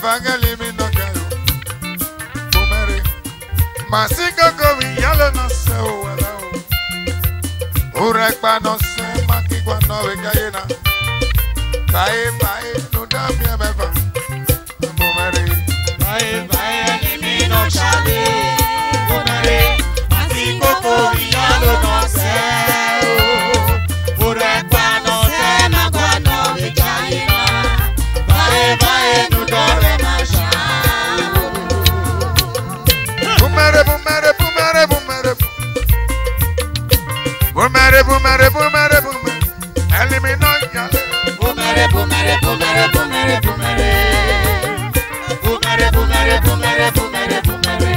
Evangeli mi no kayo. Bumere. Masiko kobi yalo no se uwala o. Urekpa no se makikwa no wekayena. Bae bae no dami ebeba. Bumere. Bae bae mi no chale. Bumere. Masiko kobi yalo no se o. Urekpa no se makikwa no wekayena. Bae bae no dore masha. Bumere bumere bumere bumere. Bumere bumere bumere bumere. Elimino yale. Bumere bumere bumere bumere bumere. Bumere bumere bumere bumere bumere.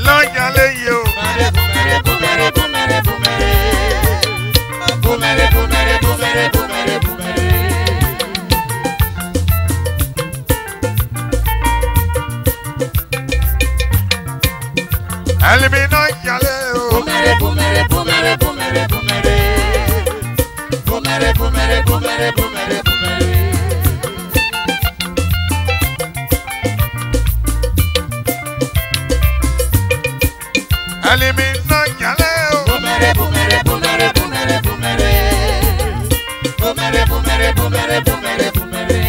Lo yale yo. Bumere bumere bumere bumere bumere. Bumere bumere bumere bumere bumere. Elimino yale o. Bumere bumere bumere bumere bumere. Bumere bumere bumere bumere bumere. Elimino yale o. Bumere bumere bumere bumere bumere. Bumere bumere bumere bumere bumere.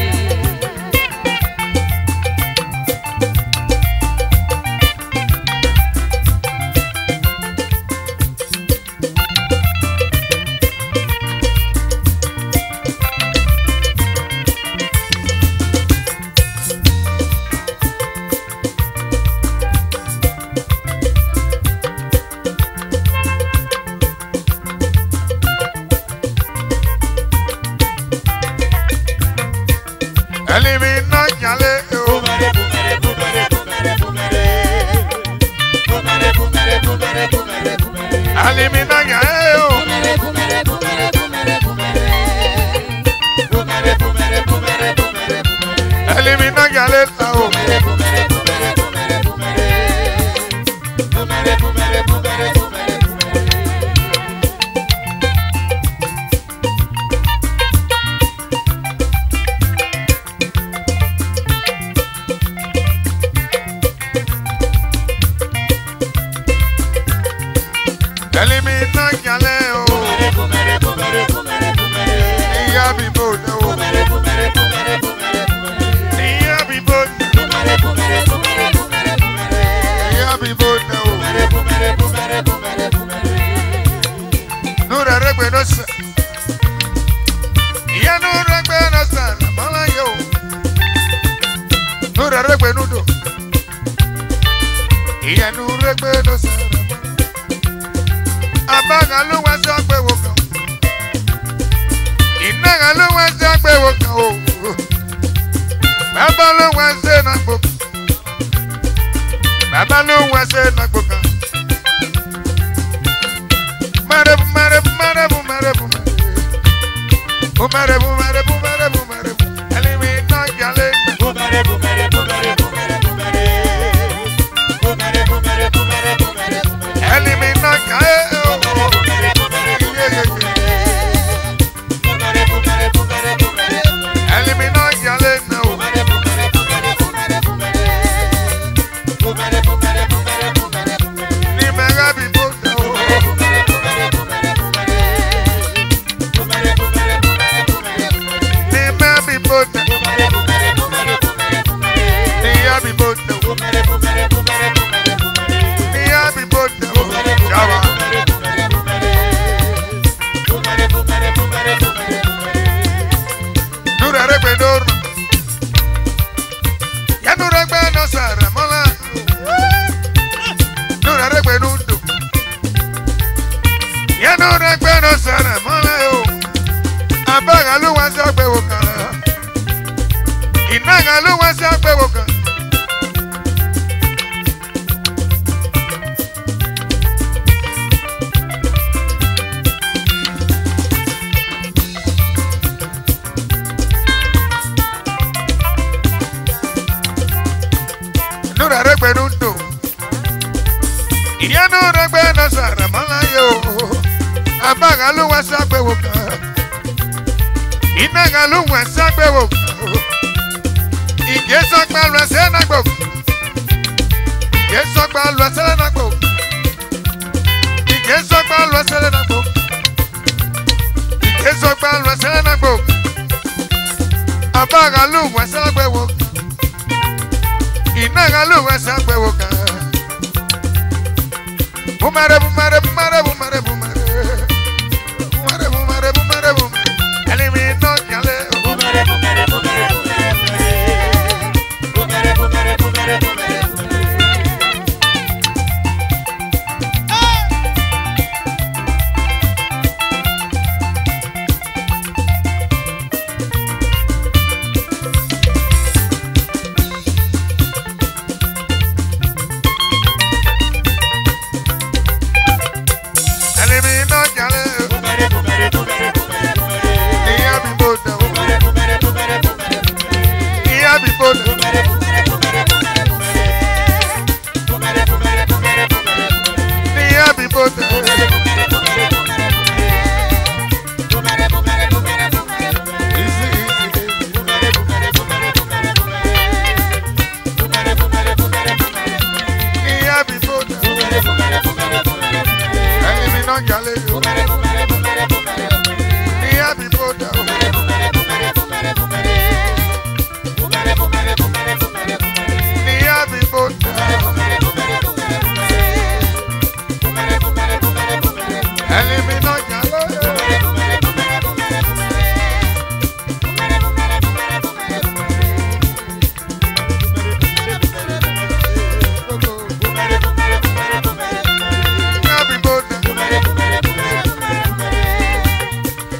Elimino yale o. Bumere bumere bumere bumere bumere. Bumere bumere bumere bumere bumere. Elimino yale o. Bumere bumere bumere bumere bumere. Bumere bumere bumere bumere bumere. Elimino yale ta o. Bumere bumere bumere bumere bumere. Bumere bumere bumere bumere bumere. Elimino yale o. Bumere bumere bumere bumere bumere. Iya bibo ne o. Bumere bumere bumere bumere bumere. Iya bibo ne. Bumere bumere bumere bumere bumere. Iya bibo ne o. Bumere bumere bumere bumere bumere. Nura regbe no se. Iya nura regbe no se. Na mala yo. Nura regbe nudo. Iya nura regbe no se. Abaga ló wá sí ọgbẹ́ wo kan. Ìnága ló wá sí ọgbẹ́ wo kan o. Bàbá ló wá sí nàgbò kan. Bàbá ló wá sí nàgbò kan. Mẹ́rẹ̀bù mẹ́rẹ̀bù mẹ́rẹ̀bù mẹ́rẹ̀bù mẹ́rẹ̀bù. Mẹ́rẹ̀bù mẹ́rẹ̀bù mẹ́rẹ̀bù mẹ́rẹ̀bù. Ẹlẹ́mi náà jalè. Bumere bumere bumere bumere bumere. Bumere bumere bumere bumere bumere. Ẹlẹ́mi náà jalè o. Bumere bumere bumere bumere bumere. Bumere bumere bumere bumere bumere. Ẹlẹ́mi náà jalè náà o. Bumere bumere bumere bumere bumere. Bumere bumere bumere bumere bumere. Ní mẹ́rẹ́ bí bó dẹ̀ o. Bumere bumere bumere bumere bumere. Bumere bumere bumere bumere bumere. Ní mẹ́ bí bó dẹ̀. Bumere bumere bumere bumere bumere. Ní yá bí bó dẹ̀ o. Bumere bumere bumere bumere bumere. Ní yá bí bó dẹ̀ o. Yàrá. Nura regbe n'oru. Ya nura regbe n'osara mola. Nura regbe n'udo. Ya nura regbe n'osara mola o. Abaga ló wá sí ọgbẹ́ wo kan. Ìnága ló wá sí ọgbẹ́ wo kan. Nura regbe n'udo. Ya nura regbe n'osara mola yo. Abagaluwa sagbewo kan. Inagaluwa sagbewo kan. Igesogba lu ese nagbo. Igesogba lu ese nagbo. Igesogba lu ese nagbo. Igesogba lu ese nagbo. Abagaluwa sagbewo. Inagaluwa sagbewo kan. Bumare bumare bumare bumare bumare. Bumare bumare bumare bumare. Elimino yale. Bumare bumare bumare bumare. Bumare bumare bumare bumare. Elimino yale. Bumare bumare bumare bumare. Iya biboda. Bumare bumare bumare bumare. Iya biboda. Bumare bumare bumare bumare bumare. Bumare bumare bumare bumare. Iya biboda. Bumare bumare bumare bumare. Bumare bumare bumare bumare. Easy easy. Bumare bumare bumare bumare. Bumare bumare bumare bumare. Iya biboda. Bumare bumare bumare bumare. Elimino yale. Bumare bumare bumare bumare. Iya biboda. Bumare bumare bumare bumare bumare. Bumare bumare bumare bumare. Iya biboda. Bumare bumare bumare bumare. Bumare bumare bumare bumare. Elimino yale. Bumare bumare bumare bumare. Bumare bumare bumare bumare. Bumare bumare bumare bumare. Iya biboda. Bumare bumare bumare bumare.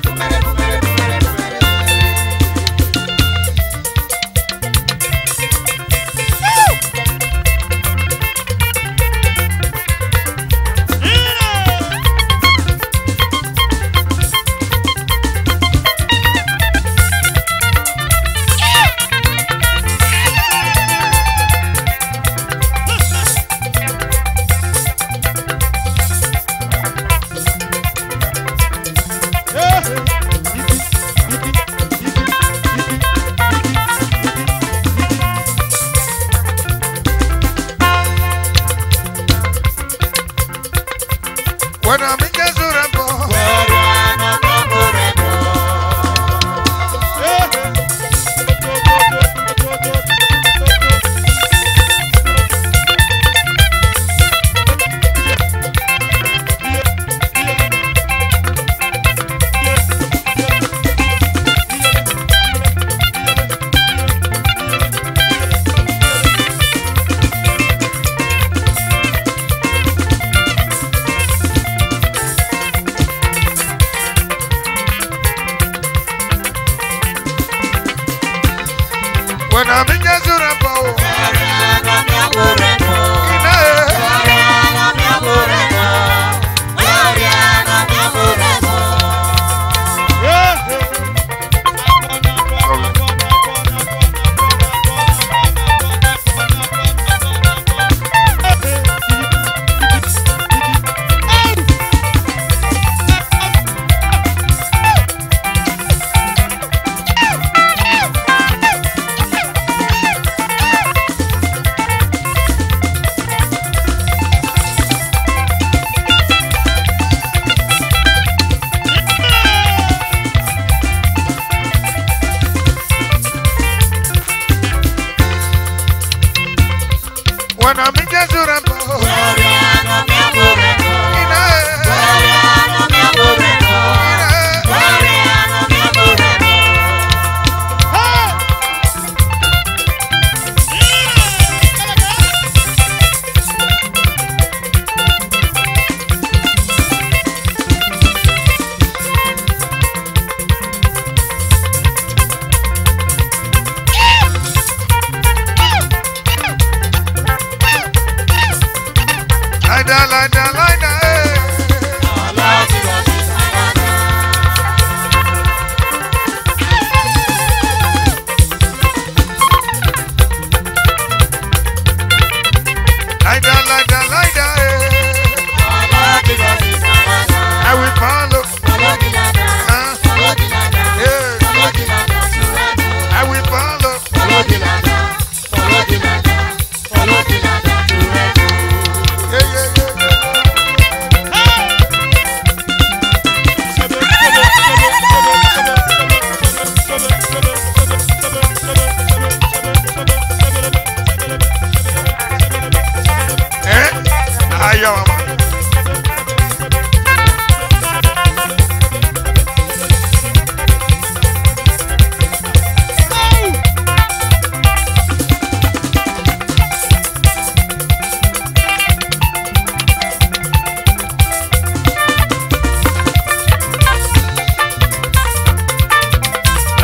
Bumare bumare bumare bumare. When I'm in Jesurambo. When I'm in Jesurambo.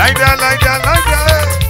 Like that, like that, like that.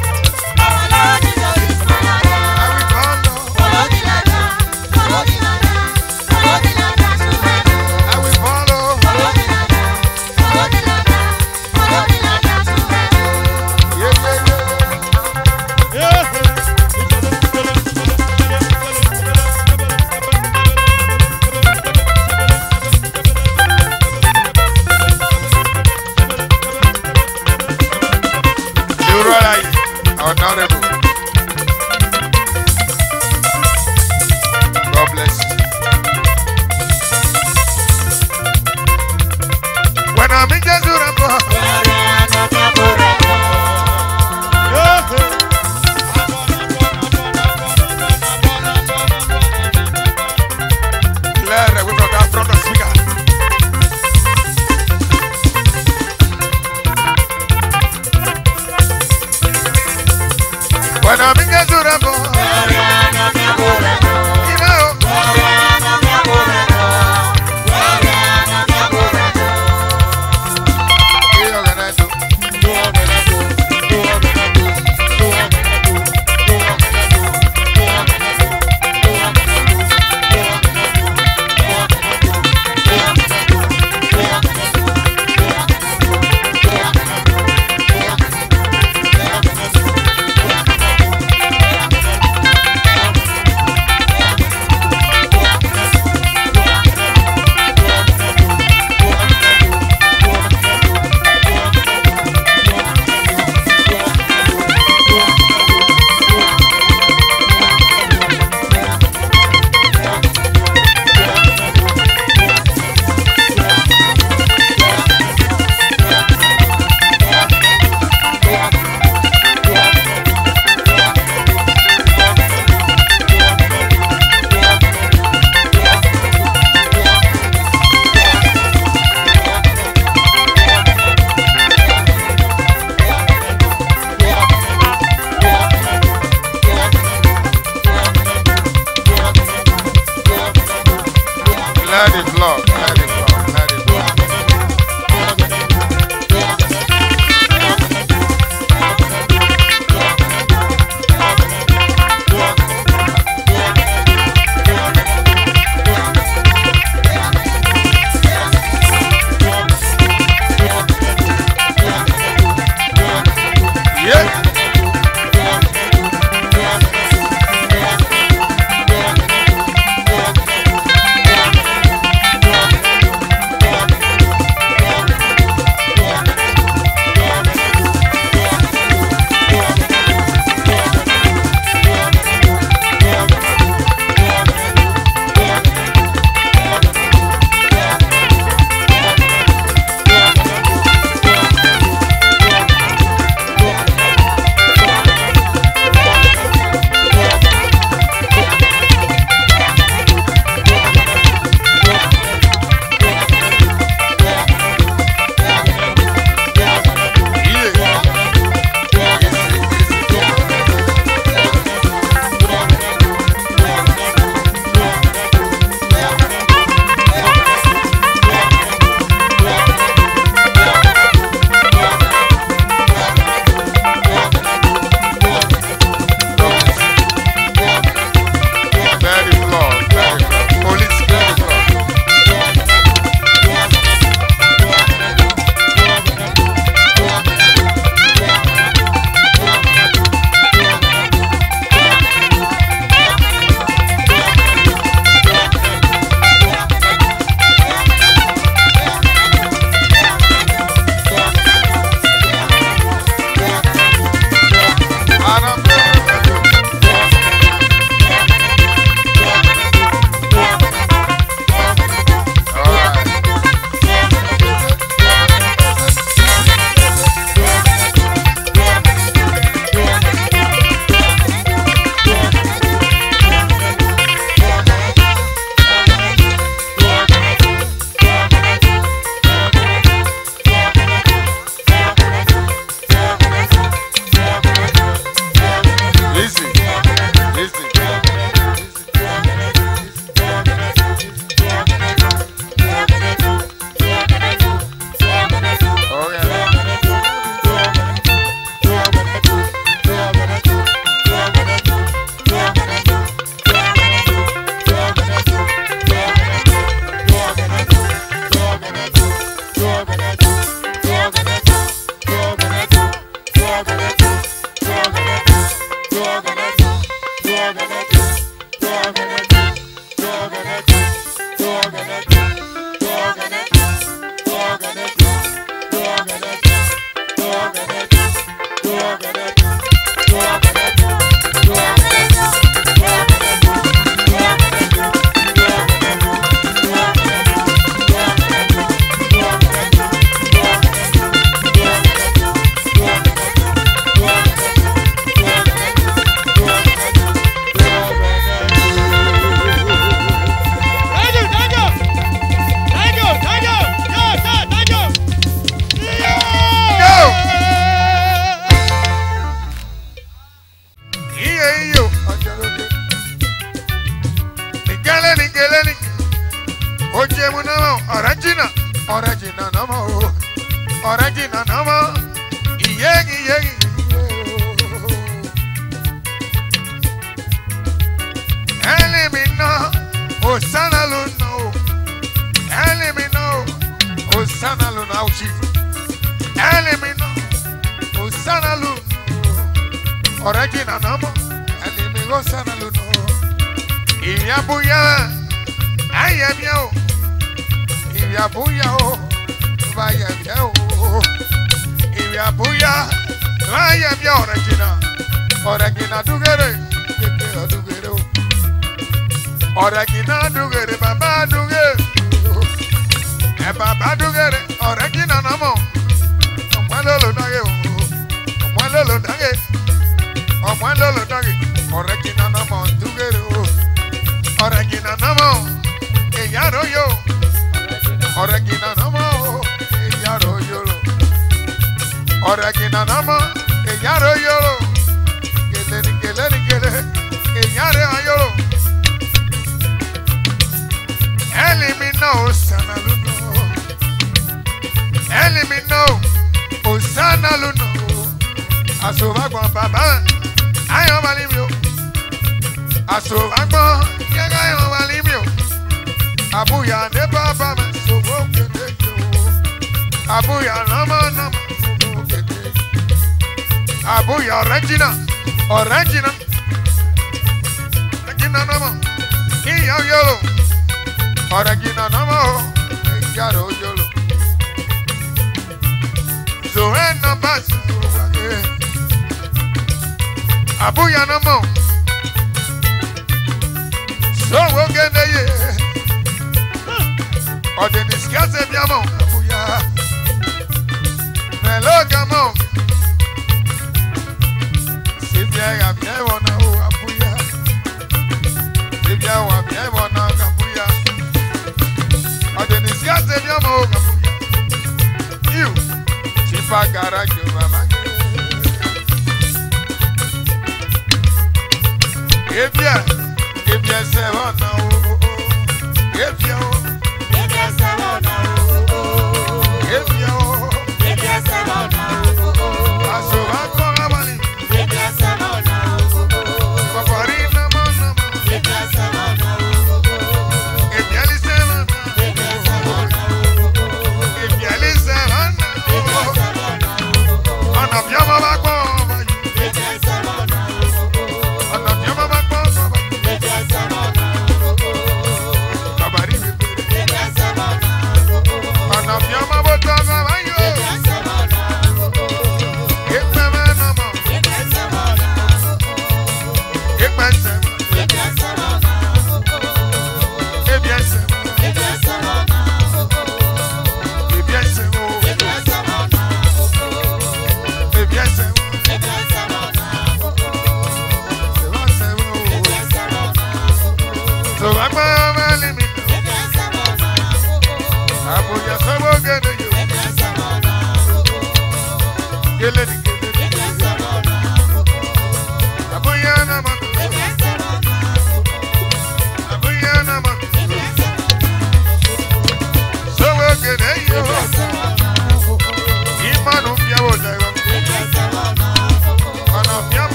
Honorable. God bless you. When I'm in Jazurabo, Claire, we brought that from the speaker.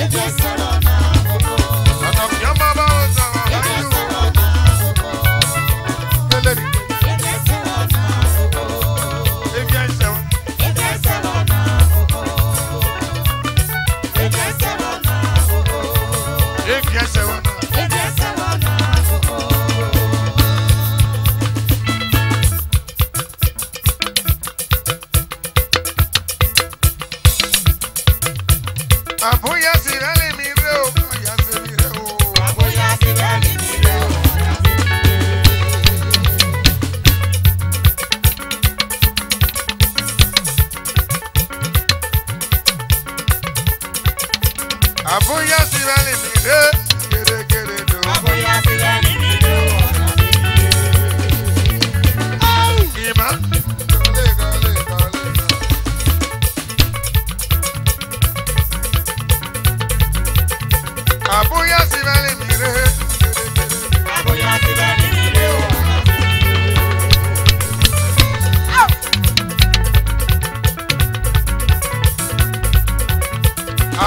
Yes, Abuya si vale mi reo, ya se mi reo. Abuya si vale mi reo. Abuya si vale mi reo, quiere do. Abuya si vale mi reo. Ima, gole. Abuya si vale mi reo, Abuya si vale mi reo.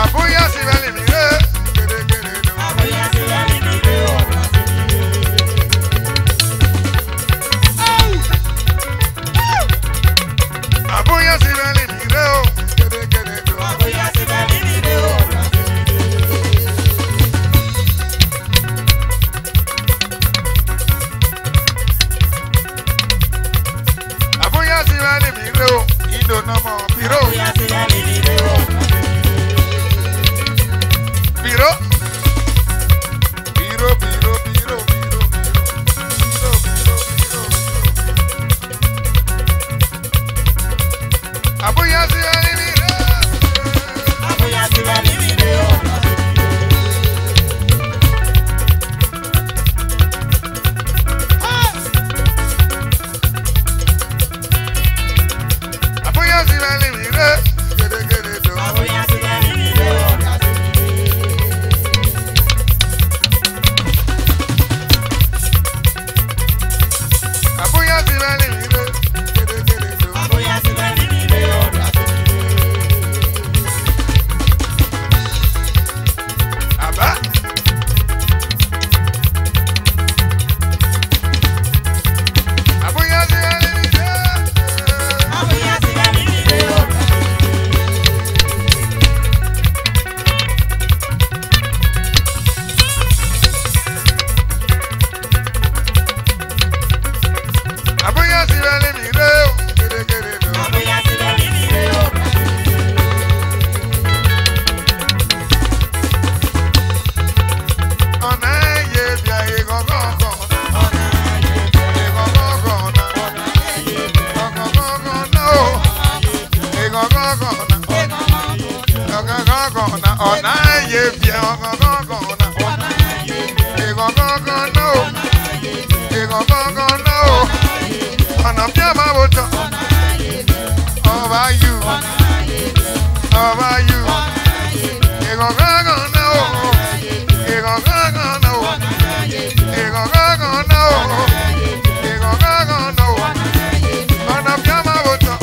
Abuya si vale mi reo, quiere do. Abuya si vale mi reo. Abuya si vale mi reo, quiere do. Abuya si vale mi reo. Abuya si vale mi reo, indo no mo piro, Abuya si vale mi reo. piro. Abuya si vale mi reo. Abuya si vale mi reo. Abuya si vale mi reo, quiere do. Abuya si vale mi reo. Abuya si vale mi reo, quiere do. Abuya si vale mi reo. Aba. Abuya si vale mi reo. Abuya si vale mi reo. Abuya si vale mi reo, quiere do. Abuya si vale mi reo. Ọ̀nà ẹ̀yẹ bí ayé gọ́gọ́gọ́. Ọ̀nà ayé Ayé gọ́gọ́gọ́ náà. ọ̀nà ayé Gọ́gọ́gọ́ náà o. Ayé gọ́gọ́gọ́ náà. Gọ́gọ́gọ́ náà. Ọ̀nà ẹ̀yẹ bí gọ́gọ́gọ́ náà. ọ̀nà ayé Ayé gọ́gọ́gọ́ náà o. Ayé gọ́gọ́gọ́ náà o. Ọ̀nà bí a máa wò tán. Ọba yù. Ọba yù. Ayé gọ́gọ́gọ́ náà o. Ayé gọ́gọ́gọ́ náà o. Ayé gọ́gọ́gọ́ náà o. Ayé gọ́gọ́gọ́ náà o. Ọ̀nà bí a máa wò tán.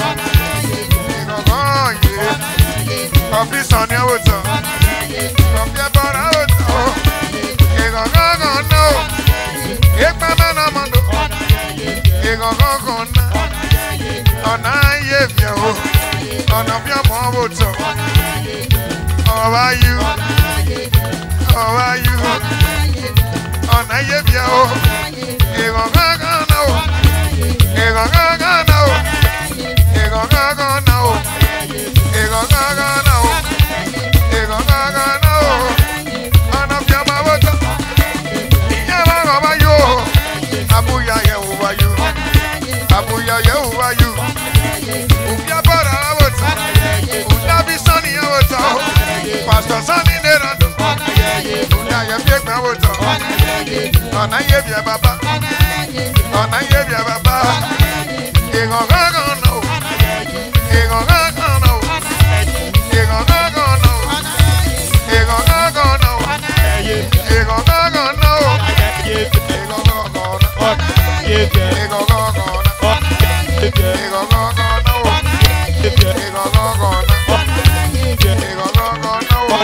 Ayé gọ́gọ́ yé. Ọ̀fíìsì ọ̀nì ẹ̀wò tán. Ọ̀fíà bọ̀rọ̀ ẹ̀wò tán o. Ayé gọ́gọ́gọ́ náà o. Ipa mẹ́nà mọ́ndò. Ayé gọ́gọ́gọ́ náà. Ọ̀nà ayé bíẹ̀ o. Ọ̀nà bí a máa wò tán. Ọba yù. Ọba yù. Ọ̀nà ayé bíẹ̀ o. Ayé gọ́gọ́gọ́ náà o. Ayé gọ́gọ́gọ́ náà o. Ayé gọ́gọ́gọ́ náà o. Ayé gọ́gọ́gọ́ náà o. Ayé gọ́gọ́gọ́ náà o. Ọ̀nà bí a máa wò tán. Ìyá máa rọ̀ bá yù o. Abuya yẹ̀ wò wá yù. Abuya yẹ̀ wò wá yù. Òbí abọ́ra wò tán. Òdàbí sọ́ni yẹ̀ wò tán. Pásítọ̀ sọ́ni lè rà dùn. Òdà yẹ̀ bí ẹgbẹ́ wò tán. Ọ̀nà yẹ bí ẹ bàbá. Ọ̀nà yẹ bí ẹ bàbá. Ìgọ̀gọ́gọ́ náà o. Ìgọ̀gọ́gọ́ náà o. Ìgọ̀gọ́gọ́ náà o. Ìgọ̀gọ́gọ́ náà o. Ìgọ̀gọ́gọ́ náà o. Ìgọ̀gọ́gọ́ náà. Ìgọ̀gọ́gọ́ náà. Ìgọ̀gọ́gọ́ náà o. Ìgọ̀gọ́gọ́ náà. Ìgọ̀gọ́gọ́ náà o.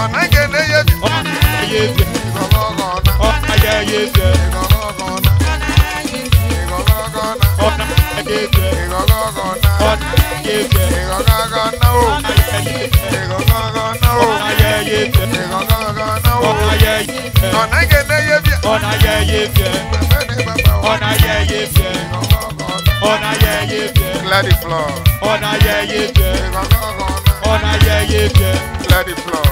Ọ̀nà ìkéde yẹ bí. Ìgọ̀gọ́gọ́ náà. Ìgọ̀gọ́gọ́ náà. Ìgọ̀gọ́gọ́ náà. Ìgọ̀gọ́gọ́ náà. Ìgọ̀gọ́gọ́ náà o. Ìgọ̀gọ́gọ́ náà o. Ìgọ̀gọ́gọ́ náà o. Ọ̀nà ìkéde yẹ bí. Ọ̀nà ayẹyẹ fẹ́. Ọ̀nà ayẹyẹ fẹ́. Ọ̀nà ayẹyẹ fẹ́. Clear the floor. Ọ̀nà ayẹyẹ fẹ́. Ìgọ̀gọ́gọ́ náà. Clear the floor.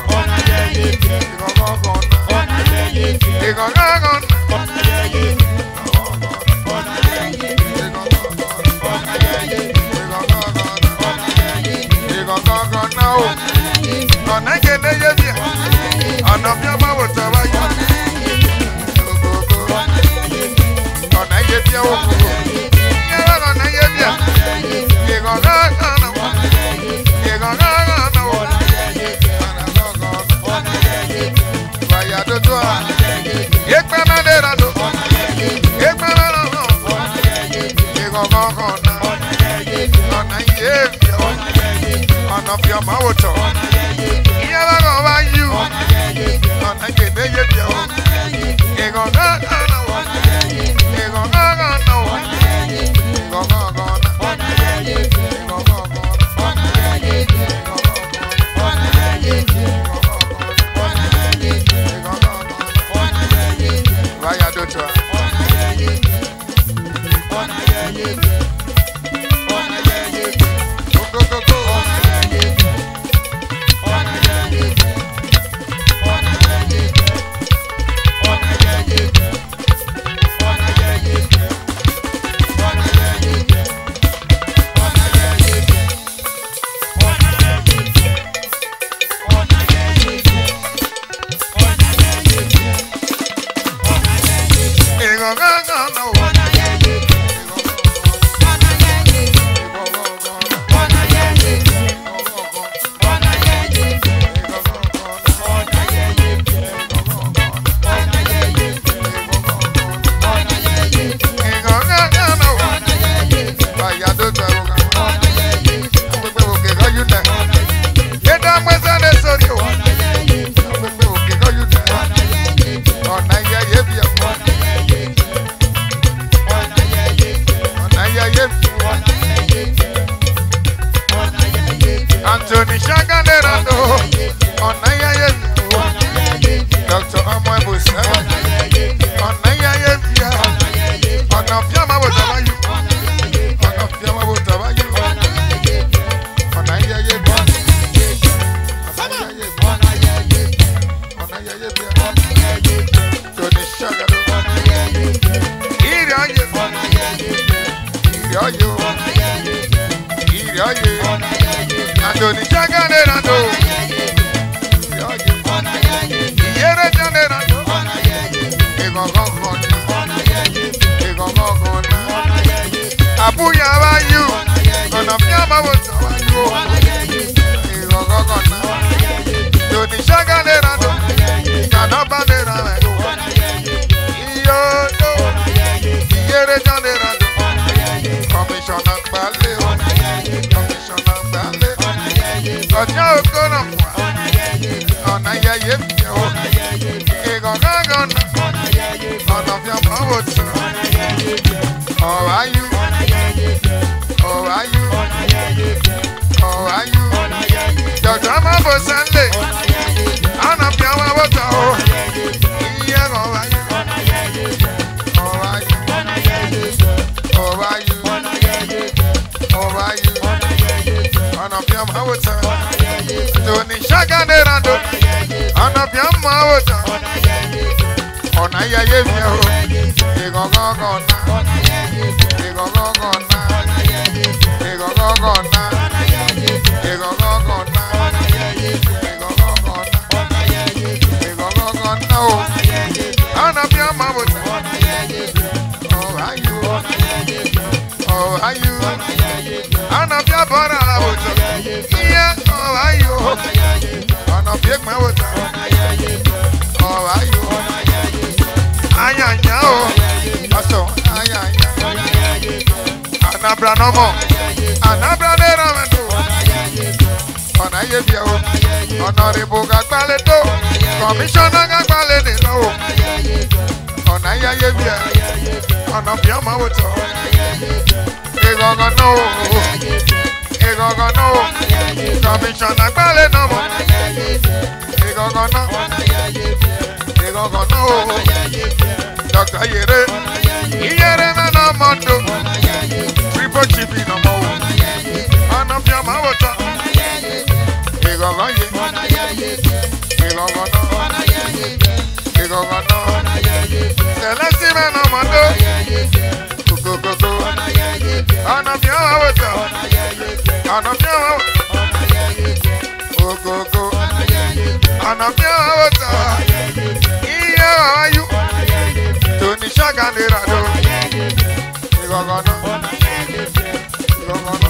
Igogoye. Igogono. Igogono. Celestine no mando. Koko. Ana fiawa weta. Ana fiawa. Koko. Ana fiawa weta. Iya ayu. Tony Shaganera do. Igogono. Igogono.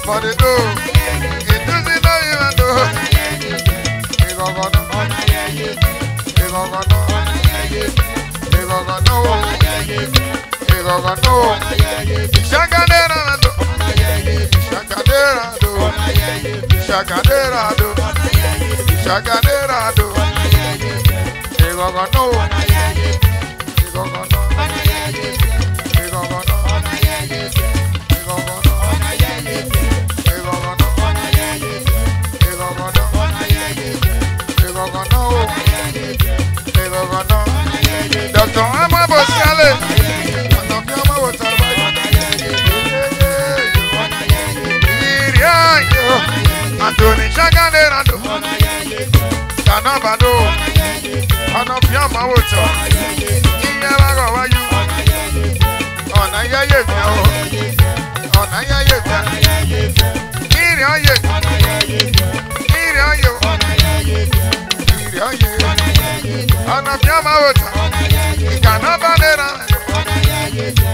Money do. It doesn't know even do. Igogono. Igogono. Igogono. Shaganera do. Shaganera do. Shaganera do. Shaganera do. Igogono. Igogono. Igogono. Dr. Amma Bosale, Anthony Shaganera do, Kanabado, Anapiama Water, Inyamaga Wayu, Onaya, Onaya, Anapiama Water, Kanabadera,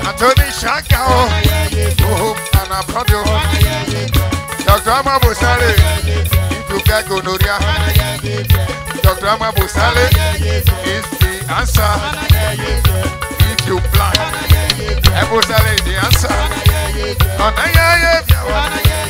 Anthony Shakao, Anaprodio, Dr. Amma Bosale, you can go Noria. Dr. Amma Bosale is the answer. If you plan, Bosale is the answer. Onaya, Dr. Amma Bosale,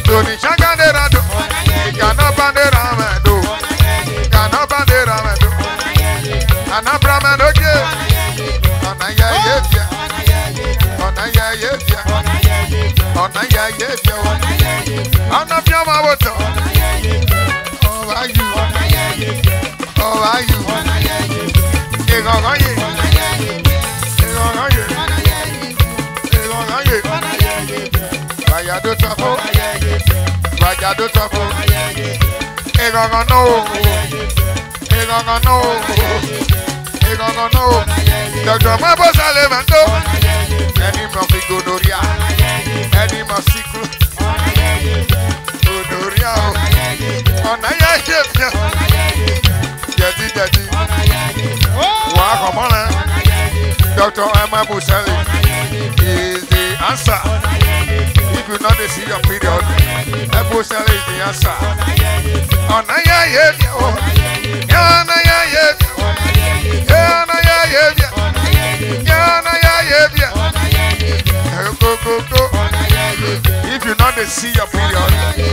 Tony Shaganera do, Kanabandera do, Kanabandera do, Anabra do, Onaya Yevia, Onaya Yevia, Onaya Yevia, Anapiama Water. Oh, are you? Oh, are you? Igogoye, Igogoye, Igogoye. Vayado Tafo, Vayado Tafo, Igogono, Igogono, Igogono. Dr. Amma Bosale Mando, any more Godoria, any more secret, Godoria, Onaya Yevia, Daddy, welcome on, Dr. Amma Bosale is the answer. If you not see your period, Bosale is the answer. Onaya Yevia, Onaya Yevia, Onaya Yevia. Go. If you not see your period,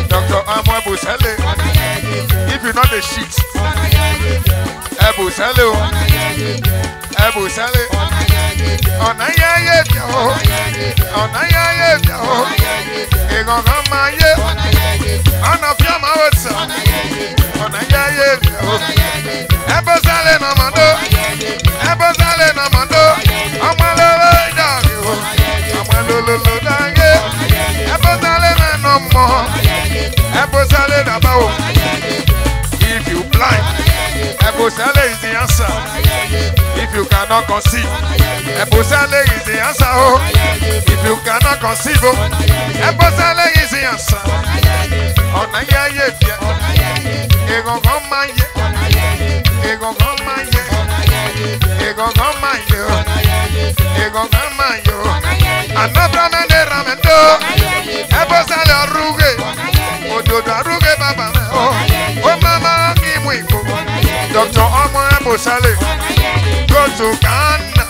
Dr. Amma Bosale. If you not the sheet, Bosale, Bosale. Onaya Yevia, Onaya Yevia, Igogamaye, Anapiama Water, Onaya Yevia, Bosale no mando, Bosale no mando, Amalolo Dagi, Amalolo Dagi, Bosale no more, Bosale Dabao. If you blind, Bosale is the answer. If you cannot conceive, Bosale is the answer. If you cannot conceive, Bosale is the answer. Onaya Yevia, Igogamaye, Igogamaye, Igogamaye, Anabra Ramendo, Bosale Ruge, Ododo Ruge Baba, oh Mama Kimwiko, Dr. Amma Bosale, go to Ghana,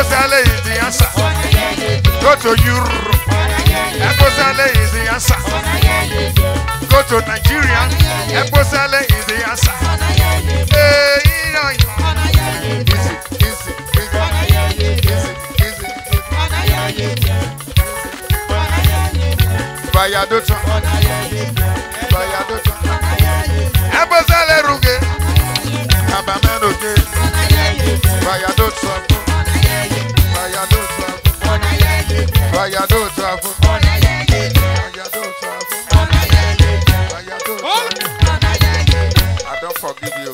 Ebosale is the answer. Go to Europe. Ebosale is the answer. Go to Nigeria. Ebosale is the answer. Hey, easy, easy, easy. Bayadota. Ebosale ruge. Abamenoge. Bayadota. I don't forgive you.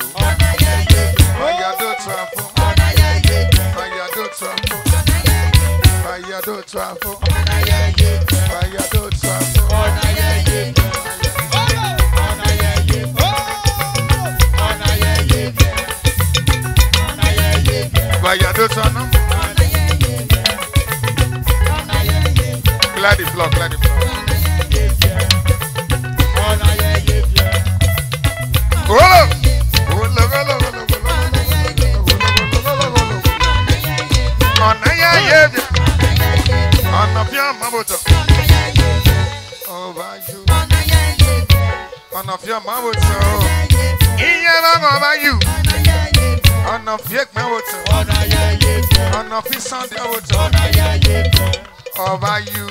Glad the floor. Over you.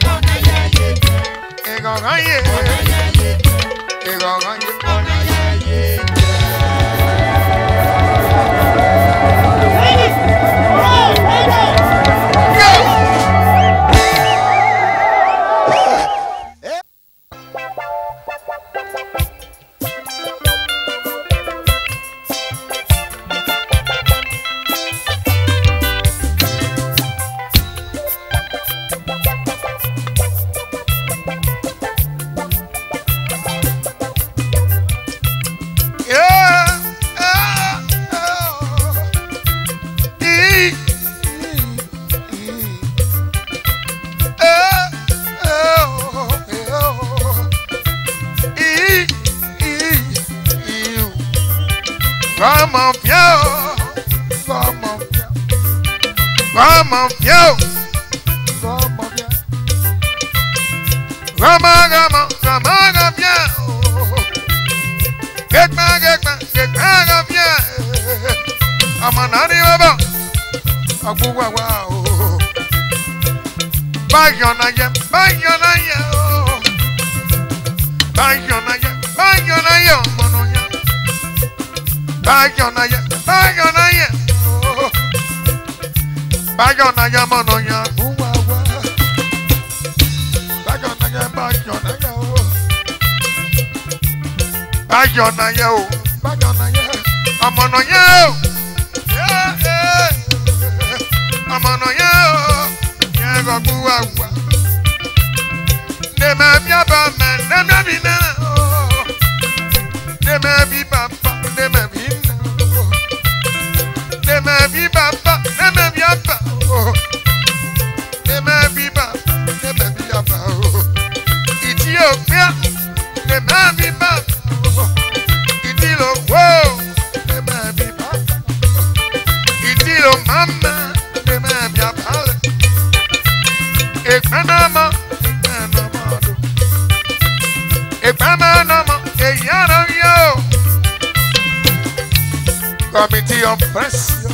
Committee of Press.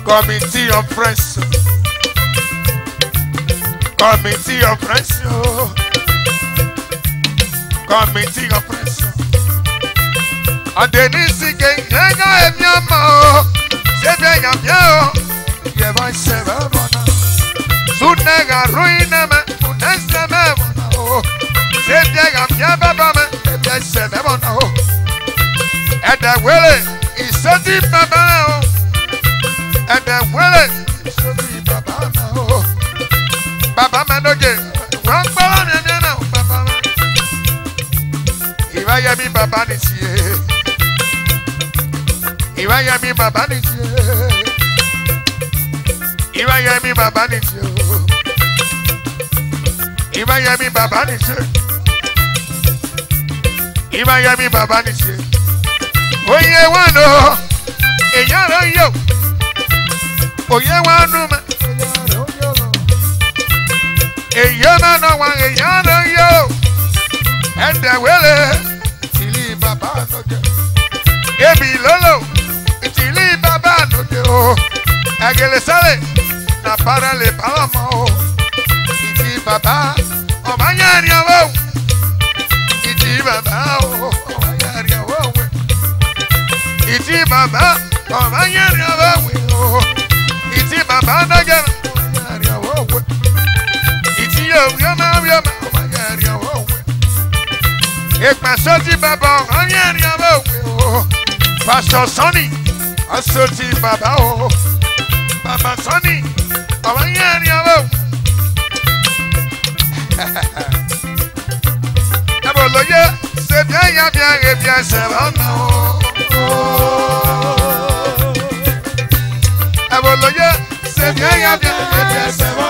Committee of Press. Committee of Press. Committee of Press. Adenisi Kenya Enyama. Sebe Yamyo. Yeva Sevana. Sunega Ruineme. Uneseme. Sebe Yamya Baba. Sebe Sevana. And the willing is so deep, Baba. And the willing is so deep, Baba. Baba Manoge, one ball and now, Baba. If I am in Baba this year, if I am in Baba this year, if I am in Baba this year, if I am in Baba this year, if I am in Baba this year. Oye wano, eyaro yo, Oye wa nume. Eyana na wa eyana yo. Ende wele. Tili baba no je. Ebi lolo. Tili baba no je o. Agele sale. Na para le palama o. Iti baba. O manyari o. Iti baba o. O manyari o. Iti baba. O manyari o. Iti baba na je. Pastor Baba, Pastor Sonny, Asoti Baba, Baba Sonny, Aboloye, c'est bien, y a bien, et bien, c'est bon. Aboloye, c'est bien, y a bien, et bien, c'est bon.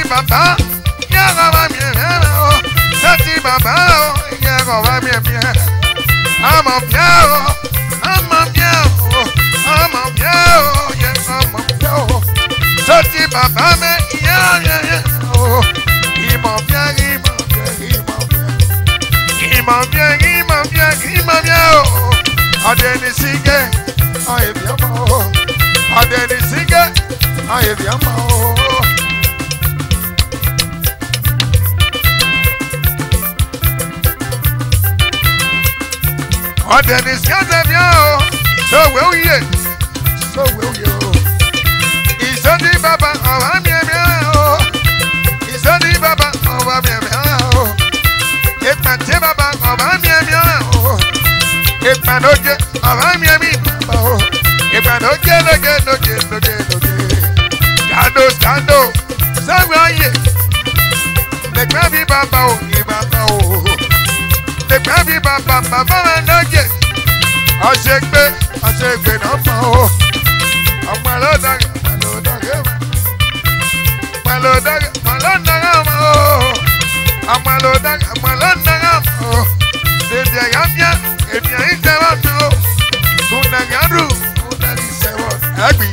Baba, ya va bien, Sati Baba, ya va bien, I'm a piao, Sati Baba me, ya, oh, il m'a bien, oh, Adeni Sige, oh, Ayé bí ọmọ o. Ọ̀dẹ̀ ní sẹ́sẹ̀ bí o. Sọ̀wé òye. Sọ̀wé òye o. Ìsọdí bàbá ọ̀wá mi ẹ̀mí o. Ìsọdí bàbá ọ̀wá mi ẹ̀mí o. Ìpàtí bàbá ọ̀wá mi ẹ̀mí o. Ìpàdóje ọ̀wá mi ẹ̀mí bàbá o. Ìpàdóje lóge lóge lóge lóge. Stando stando. Sọ̀wé òye. Lẹ̀gbẹ́ bí bàbá o ní bàbá o. Lẹ̀gbẹ́ bí bàbá bàbá rẹ̀ lóge. Ọ̀ṣẹ̀gbẹ́ náà mọ̀ o. Ọmọ ẹlọ́dàgẹ̀ ẹlọ́dàgẹ̀ mọ̀ ẹlọ́dàgẹ̀ ẹlọ́dàgẹ̀ mọ̀ o. Ọmọ ẹlọ́dàgẹ̀ ẹlọ́dàgẹ̀ mọ̀ o. Ṣèbí ẹ̀yà bíà èmi ẹ̀yìn tẹ̀wọ́ mi o. Kùnàgàdù kùnàgì sẹ̀wọ̀ ẹ̀gbì.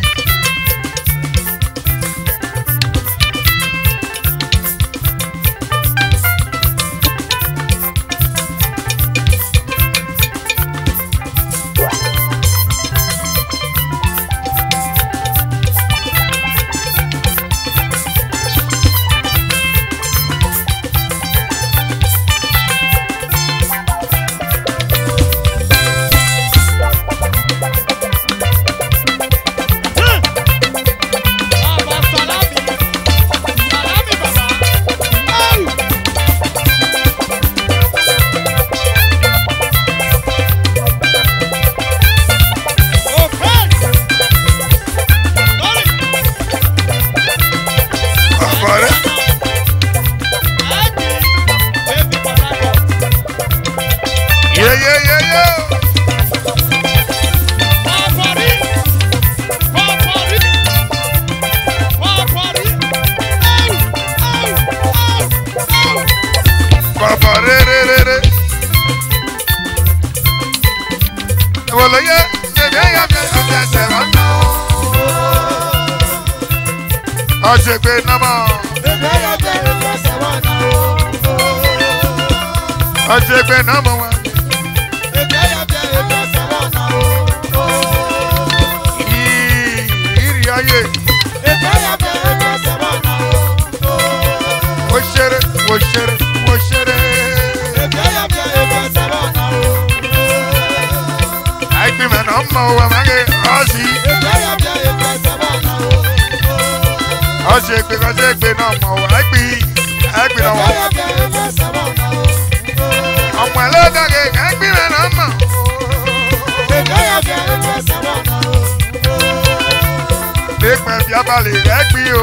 Ọ̀ṣẹ̀gbẹ́ náà mọ̀. Ọ̀ṣẹ̀gbẹ́ náà mọ̀ wá. Ìrì ayé. Wò ṣeré, wò ṣeré, wò ṣeré. Àìgbìmọ̀ náà mọ̀ wá máa ń gé ọ̀sì. Ọ̀ṣẹ̀gbẹ́ náà mọ̀ wá ẹ̀gbì náà wá. Ọmọ ẹlẹ́dàgẹ̀ ẹ̀gbì náà mọ̀. Nípa ẹ̀bí abalẹ̀ ẹ̀gbì o.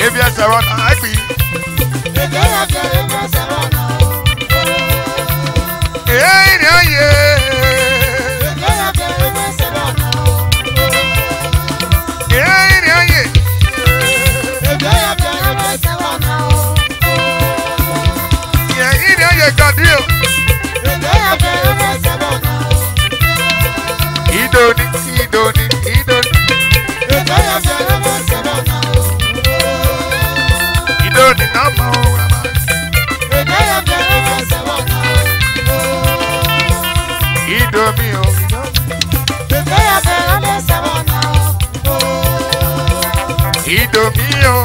Ebi ẹsẹ̀ wọn náà ẹ̀gbì. Èyí ni ayé. Idoni. Idoni náà mọ̀ wá máa. Idomi o. Idomi o.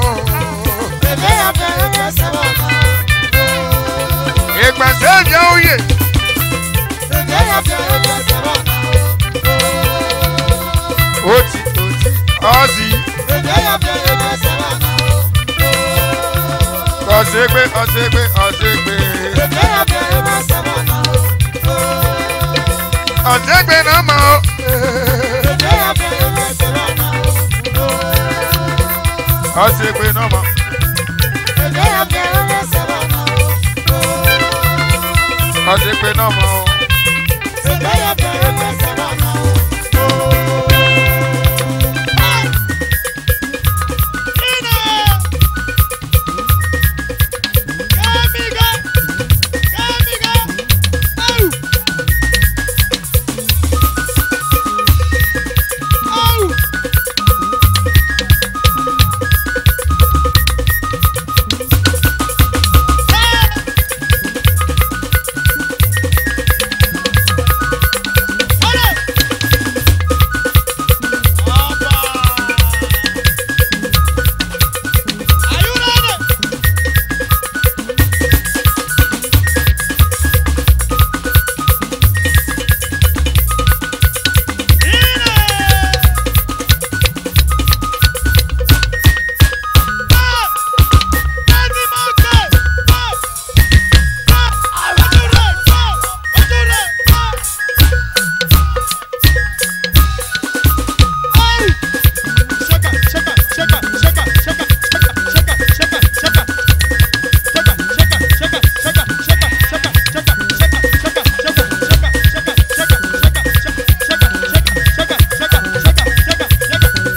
Ìgbàsẹ̀ mi ò yẹ. Oti, Ozzy. Ọ̀ṣẹ̀gbẹ́ náà mọ̀ ọ́. Ọ̀ṣẹ̀gbẹ́ náà mọ̀. Ọ̀ṣẹ̀gbẹ́ náà mọ̀ ọ́.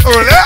Olé.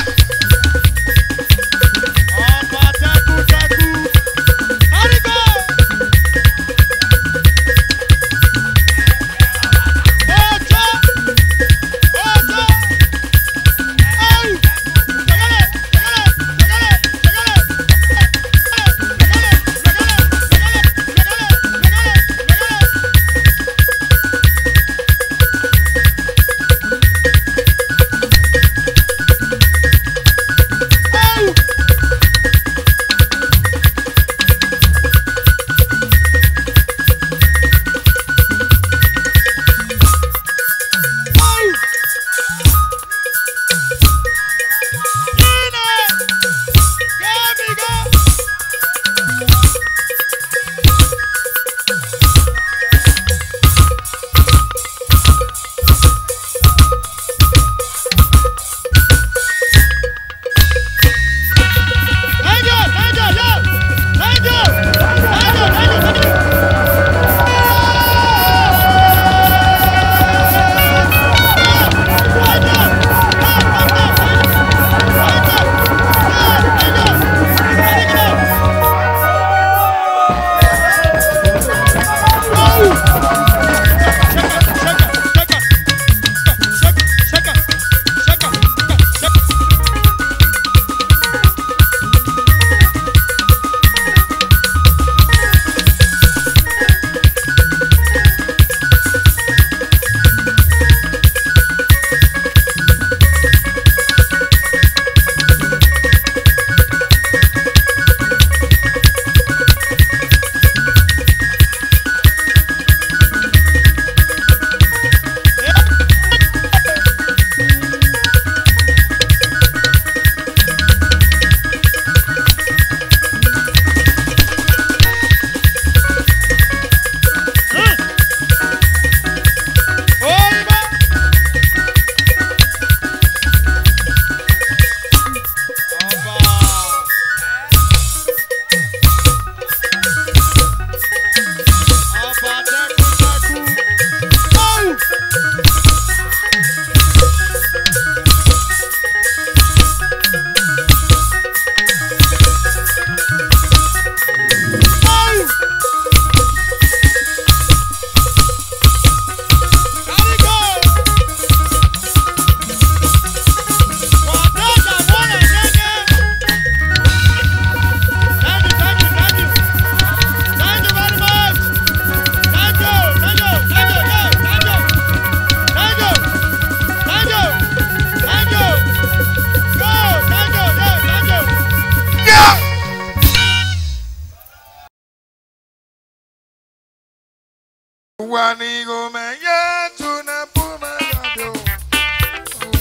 Wanigo maya tuna puma gado.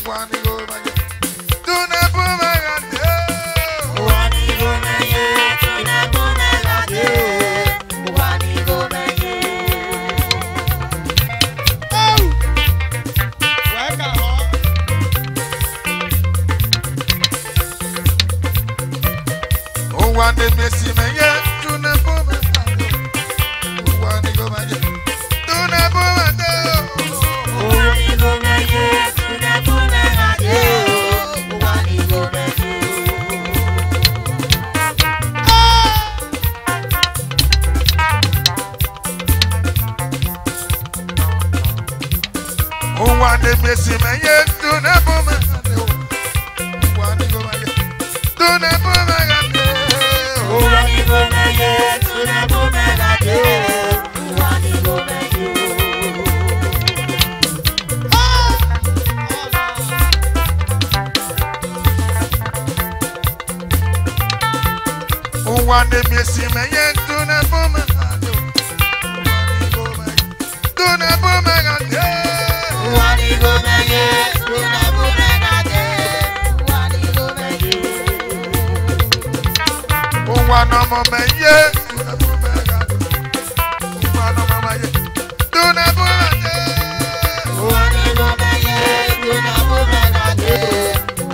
Wanigo maya tuna puma gado. Wanigo maya tuna puma gado. Wanigo maya. Oh, waka ho. Oh, wande mesi maya tuna puma gado. Wanigo maya. Wande mesi meye tuna puma gado. Wanigo meye tuna puma gado. Wanigo meye tuna puma gado. Wanigo meye. Wande mesi meye tuna puma gado. Wanigo meye tuna puma gado. Wanigo meye tuna puma gado. Wanigo meye. Wanomo meye tuna puma gado. Wanomo meye tuna puma gado. Wanigo meye tuna puma gado.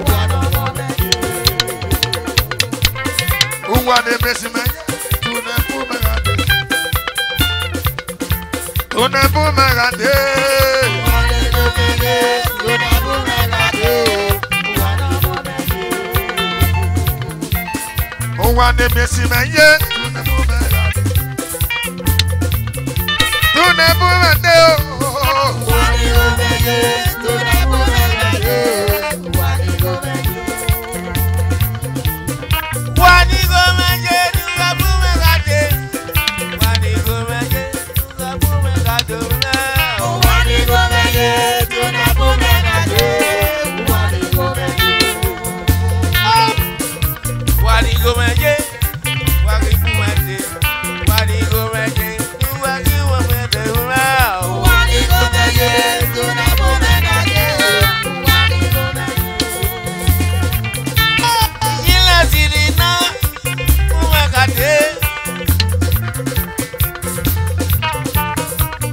Wanomo meye. Wande mesi meye tuna puma gado. Tuna puma gado. Wanigo meye tuna puma gado. Wanomo Uwane mesi menye. Tune bumende o. Wani gomeye, tune bumende. Wani gomeye. Wani gomeye, tune bumende. Wani gomeye, tune bumende. Wani gomeye, tune bumende. Wani gomeye. Wani gomeye, wani bumende. Wani gomeye, wani bumende. Wani gomeye, tune bumende. Wani gomeye. Yila zilina, umekate.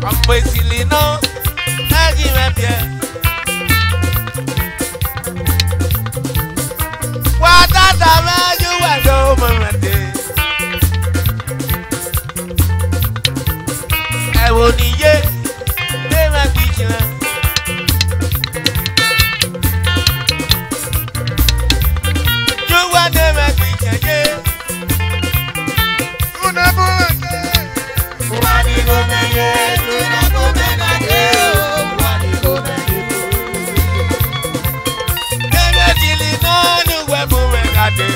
Ambe zilina, agi mepye. Watata meju wado mumende. Ewo niye, ema kichina. Juwa nema kichye. Tune bumende. Wani gomeye, tune bumende. Wani gomeye. Ebe zilina, nuwe bumende.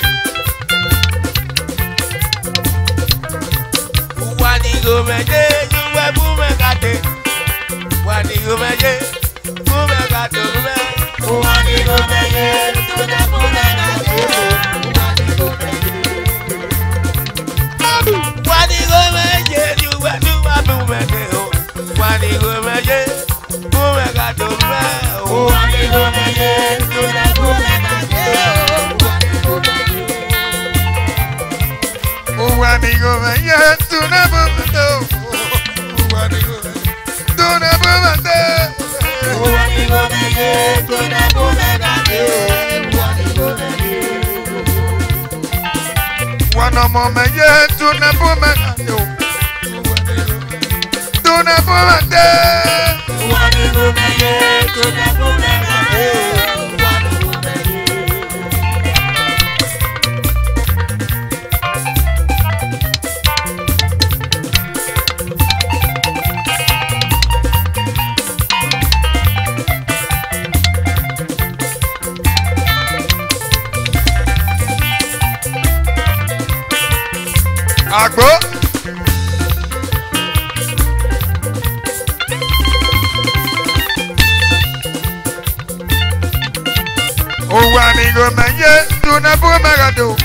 Wani gomeye, nuwe bumende. Wani gomeye, bumende. Wani gomeye, tune bumende. Wani gomeye. Wani gomeye, nuwe bumende. Wani gomeye, bumende. Wani gomeye, tune bumende. Wani Uwane gomeye. menye. Tune bumende o. Uwane menye. Tune bumende. Wani gomeye, tune bumende. Wani gomeye. Wanomo menye. Tune bumende o. Tune bumende. Wani gomeye, tune bumende. Wani gomeye. Agbo. Uwane menye. Tune bumende o.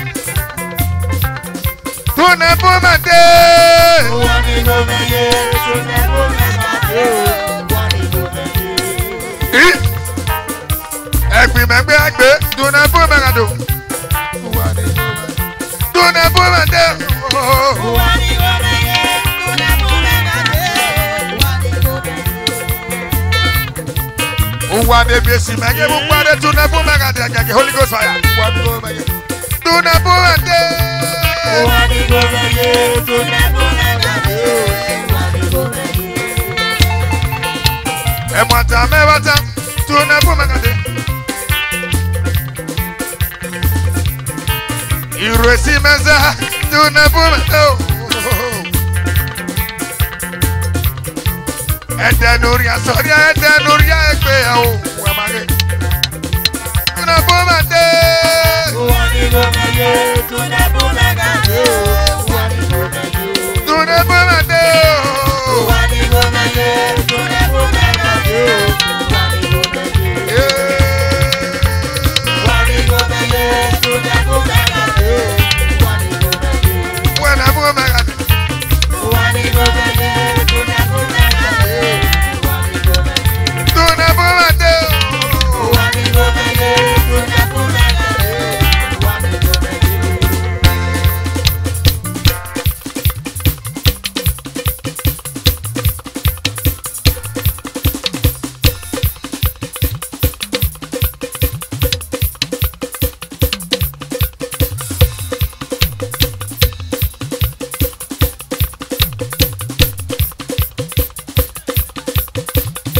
Tune bumende. Wani gomeye, tune bumende. Wani gomeye. Ẹ̀gbìn mẹ́gbẹ́ àgbẹ̀ dùnà fún mẹ́gàdù. Dùnà fún mẹ́gàdù. Wani gomeye, tune bumende. Wani gomeye. Uwa débi èsì mẹ́gẹ́ mú pàdé dùnà fún mẹ́gàdù ẹ̀jẹ̀ Holy Ghost fire. Dùnà fún mẹ́gàdù. Wani gomeye, tune bumende. Wani gomeye. Ẹ̀mọ̀tà mẹ́wàtà dùnà fún mẹ́gàdù. Ìrèsì mẹ́sà dùnà fún mẹ́gàdù. Ẹ̀dẹ̀ lórí àsọ̀rí ẹ̀dẹ̀ lórí ẹgbẹ́ ẹ̀ o. Dùnà fún mẹ́gàdù. Wani gomeye, tune bumende. Wani gomeye. Dùnà fún mẹ́gàdù. Wani gomeye, tune bumende. Wani gomeye. Wani gomeye, tune bumende. Wani gomeye. Wẹ̀nà fún mẹ́gàdù. Wani gomeye, tune bumende. Wani gomeye. Dùnà fún mẹ́gàdù. Wani gomeye, tune bumende. Wani gomeye.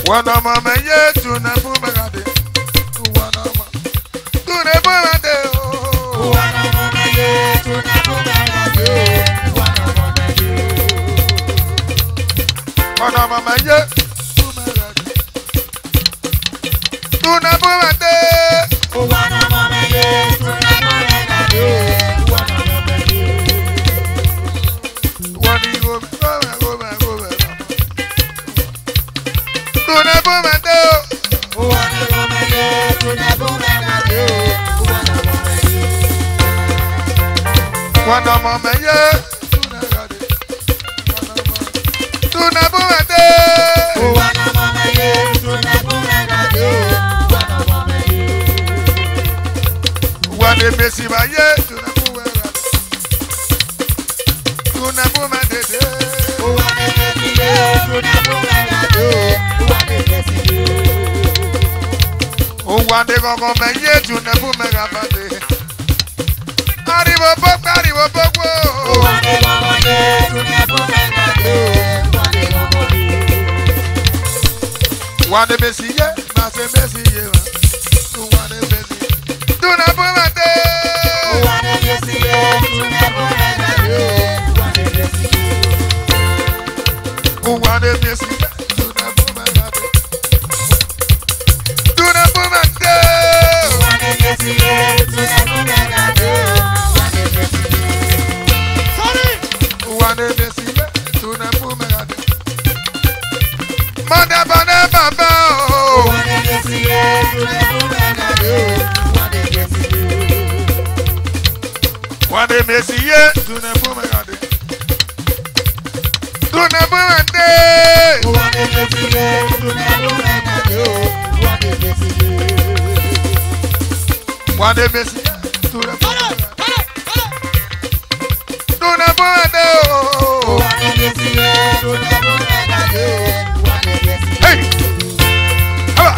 Wanama menye tunebu megade. Wanama tunebu megade. Wanama menye tunebu mama ye. Tuna bumate. Wana mama ye, tuna bumate. Wana mama ye. Wani go. Tuna bumate. Wana mama ye, tuna bumate. Wana mama ye. Wana mama ye. Tuna bumate. Wana mama ye, tuna bumate. Wana mama ye. Wane mesi ba ye. Tuna bumate. Tuna bumate. Wana mesi ye, tuna bumate. Wana mesi ye. Wane gogo me ye. Tuna bumate. Arrivo poco. Wane mama ye, tuna bumate. Wane mesi ye. Mase mesi ye. Wane mesi. Tuna bumate. Wana mesi ye, tuna bumate. Wana mesi ye. Wane mesi ye. Tuna bumate. Tuna bumate. Wana mesi ye, tuna bumate. Wana mesi ye. Wane mesi ye. Tuna bumate. Manda bana baba. Wana mesi ye, tuna bumate. Wana mesi ye. Wane mesi ye. Tuna bumate. Tuna bumate. Wana mesi ye, tuna bumate. Wana mesi ye. Wane mesi ye. Tuna bumate. Tuna bumate. Wana mesi ye, tuna bumate. Wana mesi ye. Hey! Haba!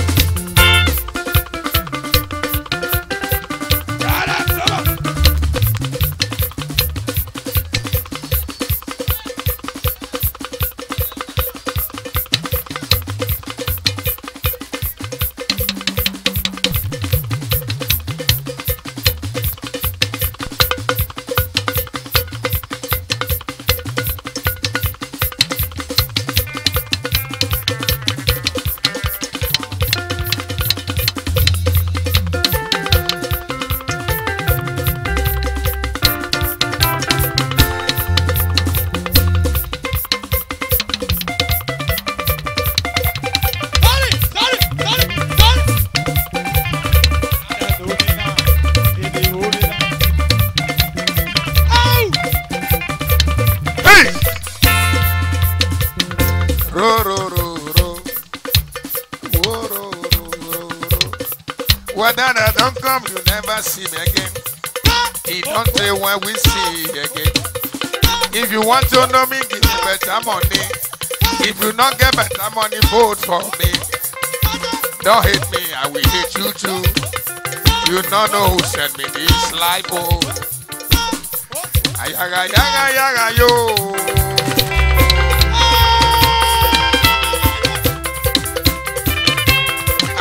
Hey! Ro, ro, ro, ro. Wo, ro, ro, ro, ro. Wadana don't come, you never see me again. He don't say when we see again. If you want to know me, give me better money. If you not get better money, vote for me. Don't hate me, I will hate you too. You don't know who sent me this life, oh. Ayaga, yaga, yaga, yo.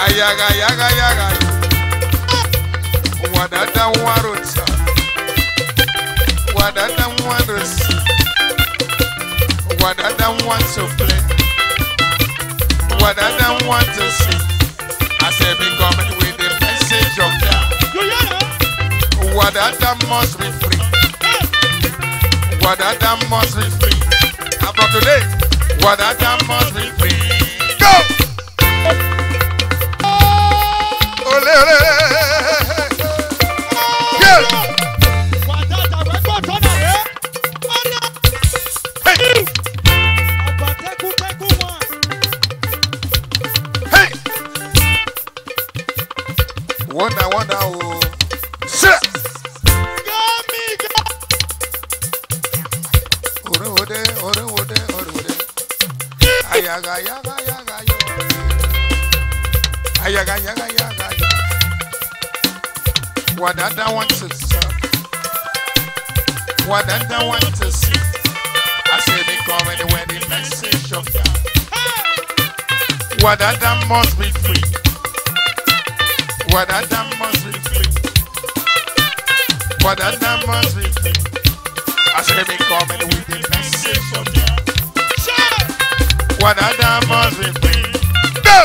Ayaga, yaga, yaga, yo. Wadada warusa. Wadada warusa. Wadada wants to play. Wadada want to sing. I said, be coming with the message of God. Wadada must be free. Wadada must be free. How about today? Wadada must be free. Go! Ole, ole. Yes! Hey! Hey! Wonder, wonder, oh. Shit! Ayaga, yaga, yaga, yo. Ayaga, yaga, yaga, yo. Wadada wants to serve. Wadada wants to see. I say they come anywhere the message of God. Wadada must be free. Wadada must be free. Wadada must be free. I say they come anywhere the message of God. Wadada must be free. Go!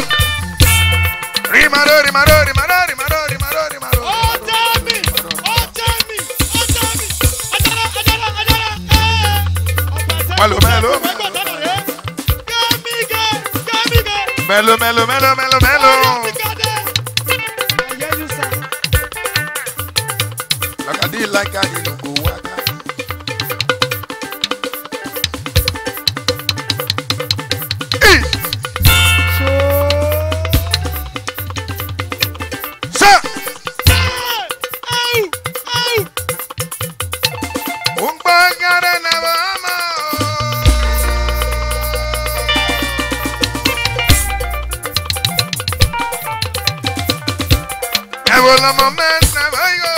Rimaro, rimaro, rimaro, rimaro, rimaro, rimaro. Oh, tell me! Oh, tell me! Oh, tell me! Melo, melo. Melo, melo, melo, melo, melo. Like I did, go waka. Sir! Evola moment never go.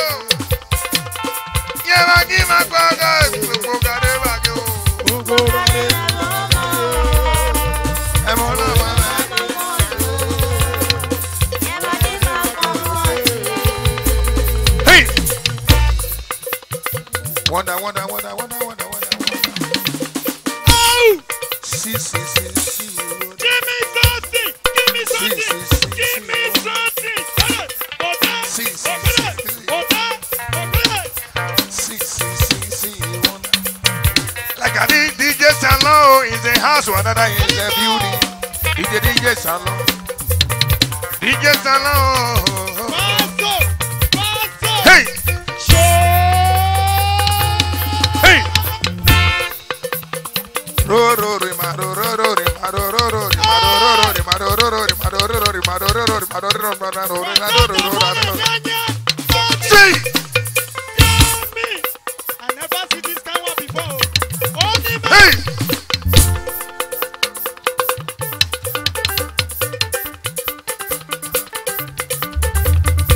Lleva aquí más cuagas, poco careva yo. Evola moment. Hey! Wonder, wonder, wonder, wonder, wonder, wonder. See, see, see, see. Give me something! Give me something! Give me something! Like I did DJ Salon is the house, one that is the beauty. DJ Salon. DJ Salon. Hey! Hey! See! I never see this kind of before. Hey!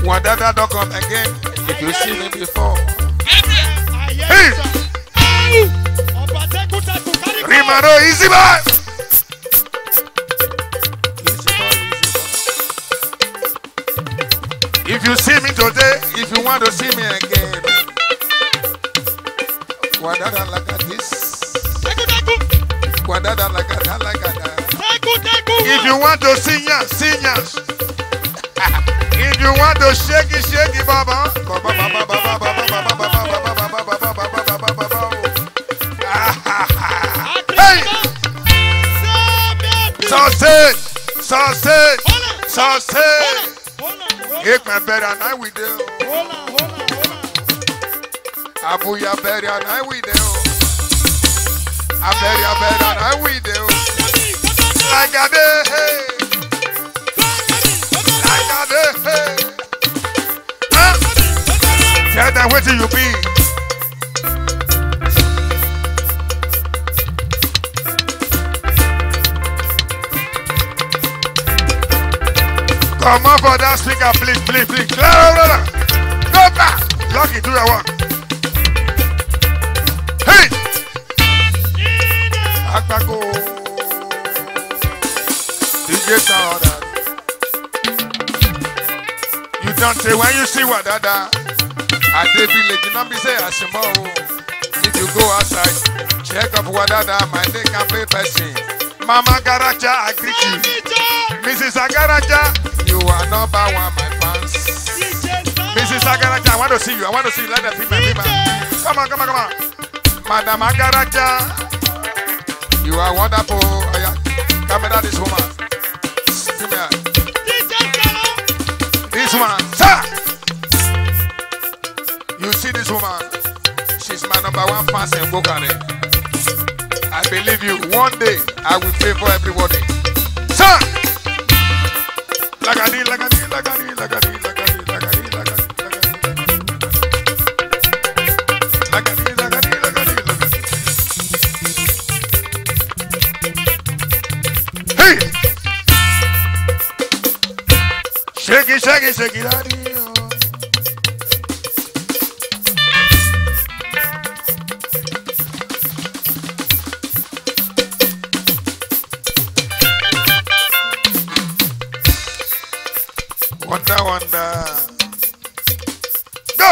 Wadada don't come again if you see me before. Hey! Rimaro, easy boy! If you see me today, if you want to see me again, Wadada like this. Wadada like that, like that. If you want to sing us, sing us. If you want to shake it, baba. Hey! Sausage! Sausage! Sausage! Take my bed and I will do. Abuya bed and I will do. I bury your bed and I will do. Like a day, hey. Like a day, hey. Huh? Tell them where you be. Come on for that speaker, please, please, please. Go back. Lucky, do your work. Hey! Akbako. DJ Sound. You don't say when you see Wadada. At the village, you don't be say Ashimo. If you go outside, check up Wadada, my name can pay person. Mama Garacha, I greet you. Mrs. Agaracha, you are number one, my fans. Mrs. Agaracha, I want to see you. I want to see you. Let the people. Come on, come on, come on. Madam Agaracha, you are wonderful. Oh, yeah. Camera this woman. Come here. This woman. Sir! You see this woman? She's my number one fan in Bokane. I believe you. One day, I will pay for everybody. Sir! Lagadi, lagadi, lagadi, lagadi, lagadi, lagadi, lagadi, lagadi, lagadi, lagadi, lagadi, lagadi. Hey! Shake it, shake it, shake it, daddy. Wonder, wonder. Go!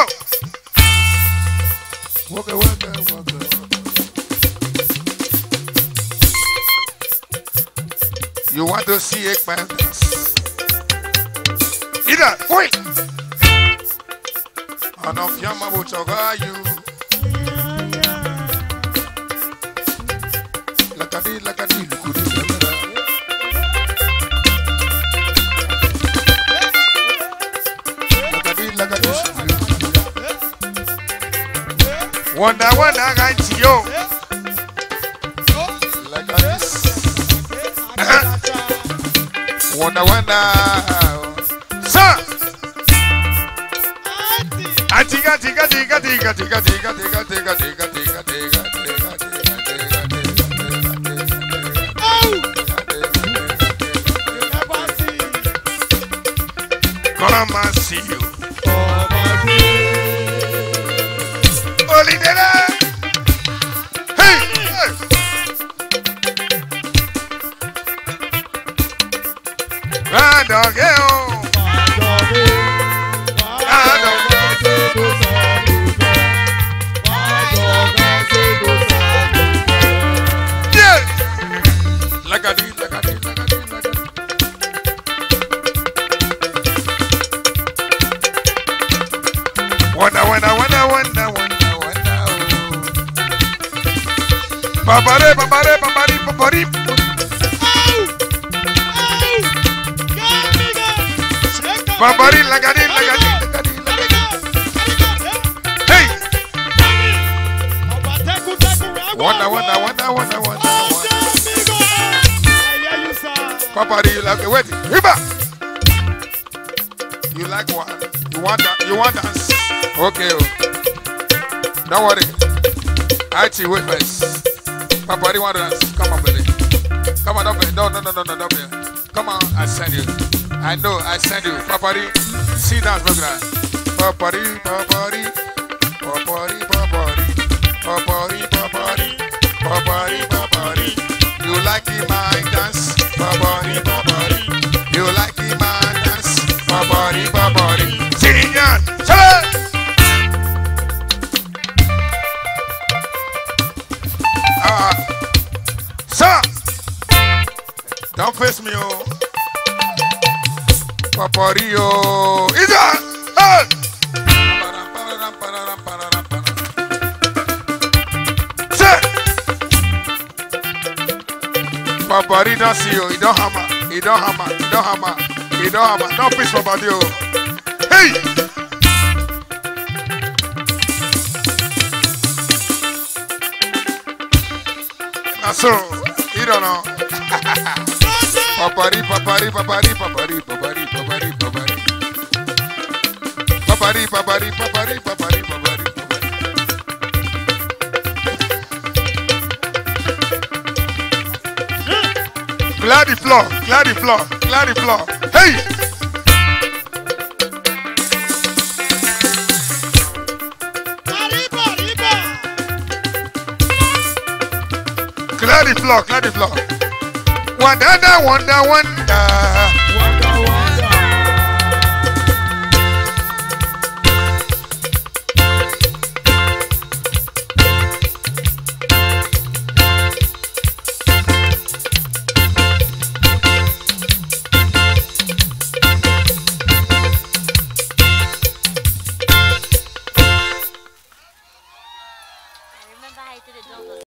Waka, waka, waka. You want to see a man dance? Ida, wait! And of Yama Buchoga, you. Lakadi, lakadi, lukudi, lakadi, lakadi, wanda, wanda, ganchi, yo. Like this. Wanda, wanda. Sir! Atiga, tiga, tiga, tiga, tiga, tiga, tiga, tiga, tiga, tiga, tiga. Come and see you. Olidera. Hey, hey. Radogeo. Yeah. Lagadi, lagadi, lagadi, lagadi. Wanda, wanda, wanda, wanda, wanda, wanda. Babare, babare, babari, babari. Babari, lagadi, lagadi, lagadi, lagadi. Hey! Wanda, wanda, wanda, wanda, wanda, wanda. Babari, you like it. Wait, Hiba! You like what? You want dance? Okay. Don't worry. I see wait first. Babari want dance. Come on, baby. Come on, don't be. No, don't be. Come on, I send you. I know, I send you. Papari, see that program. Papari, papari, papari, papari, papari, papari, papari, papari. You like my dance? Papari, papari. You like my dance? Papari, papari. Sing it, sing. Sir, don't face me, oh. Papario, Ida! Hey! Say! Papari don't see you, he don't hammer, he don't hammer, he don't hammer, he don't hammer. Don't pitch for body. Hey! Now so, you don't know. Papari, papari, papari, papari, papari, papari, papari. Papari, papari, papari, papari, papari, papari. Clear the floor, clear the floor, clear the floor. Hey! Clear the floor, clear the floor. Wanda, wanda, wanda.